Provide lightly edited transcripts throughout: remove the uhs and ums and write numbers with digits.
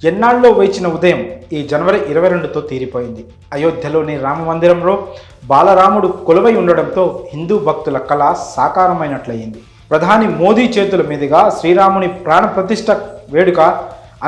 ఎన్నాళ్ళలో వేచిన ఉదయం ఈ జనవరి 22తో తీరిపోయింది. అయోధ్యలోని రామ మందిరంలో బాలరాముడు కొలువై ఉండడంతో హిందూ భక్తుల కళ సాకారమైనట్లయింది. ప్రధాని మోదీ చేతుల మీదుగా శ్రీరాముని ప్రాణ ప్రతిష్ఠ వేడుక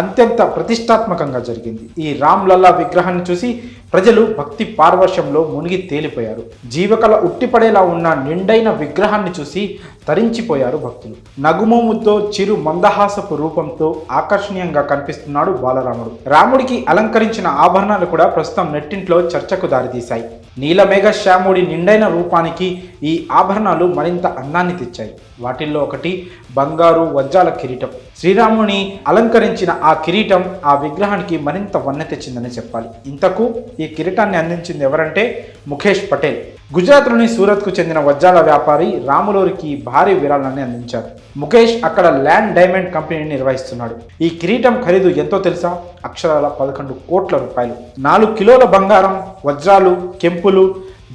అత్యంత ప్రతిష్టాత్మకంగా జరిగింది. ఈ రామ్లల్లా విగ్రహాన్ని చూసి ప్రజలు భక్తి పార్వశ్యంలో మునిగి తేలిపోయారు. జీవకళ ఉట్టిపడేలా ఉన్న నిండైన విగ్రహాన్ని చూసి తరించిపోయారు భక్తులు. నగుమోముతో చిరు మందహాసపు రూపంతో ఆకర్షణీయంగా కనిపిస్తున్నాడు బాలరాముడు. రాముడికి అలంకరించిన ఆభరణాలు కూడా ప్రస్తుతం నెట్టింట్లో చర్చకు దారితీశాయి. నీలమేఘ శ్యాముడి నిండైన రూపానికి ఈ ఆభరణాలు మరింత అందాన్ని తెచ్చాయి. వాటిల్లో ఒకటి బంగారు వజ్రాల కిరీటం. శ్రీరాముని అలంకరించిన ఆ కిరీటం ఆ విగ్రహానికి మరింత వన్నె తెచ్చిందని చెప్పాలి. ఇంతకు ఈ కిరీటాన్ని అందించింది ఎవరంటే ముఖేష్ పటేల్. గుజరాత్లోని సూరత్కు చెందిన వజ్రాల వ్యాపారి రాములూరికి భారీ విరాళాన్ని అందించారు. ముఖేష్ అక్కడ ల్యాండ్ డైమండ్ కంపెనీని నిర్వహిస్తున్నాడు. ఈ కిరీటం ఖరీదు ఎంతో తెలుసా? అక్షరాల 11 కోట్ల రూపాయలు. 4 కిలోల బంగారం, వజ్రాలు, కెంపులు,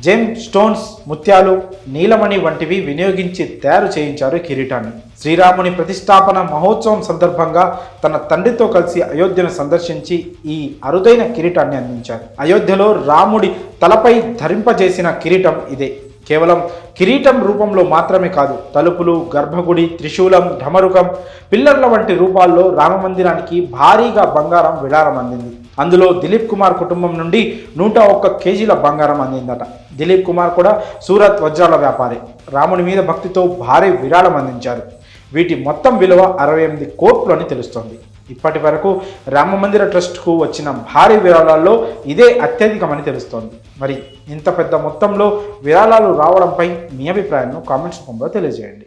జెమ్ స్టోన్స్, ముత్యాలు, నీలమణి వంటివి వినియోగించి తయారు చేయించారు ఈ కిరీటాన్ని. శ్రీరాముని ప్రతిష్టాపన మహోత్సవం సందర్భంగా తన తండ్రితో కలిసి అయోధ్యను సందర్శించి ఈ అరుదైన కిరీటాన్ని అందించారు. అయోధ్యలో రాముడి తలపై ధరింపజేసిన కిరీటం ఇదే. కేవలం కిరీటం రూపంలో మాత్రమే కాదు, తలుపులు, గర్భగుడి, త్రిశూలం, ఢమరుకం, పిల్లర్ల వంటి రూపాల్లో రామమందిరానికి భారీగా బంగారం విరాళం అందింది. అందులో దిలీప్ కుమార్ కుటుంబం నుండి 101 కేజీల బంగారం అందిందట. దిలీప్ కుమార్ కూడా సూరత్ వజ్రాల వ్యాపారి. రాముని మీద భక్తితో భారీ విరాళం అందించారు. వీటి మొత్తం విలువ 68 కోట్లు అని తెలుస్తోంది. ఇప్పటి వరకు రామమందిర ట్రస్ట్కు వచ్చిన భారీ విరాళాల్లో ఇదే అత్యధికమని తెలుస్తోంది. మరి ఇంత పెద్ద మొత్తంలో విరాళాలు రావడంపై మీ అభిప్రాయాన్ని కామెంట్స్ రూపంలో తెలియజేయండి.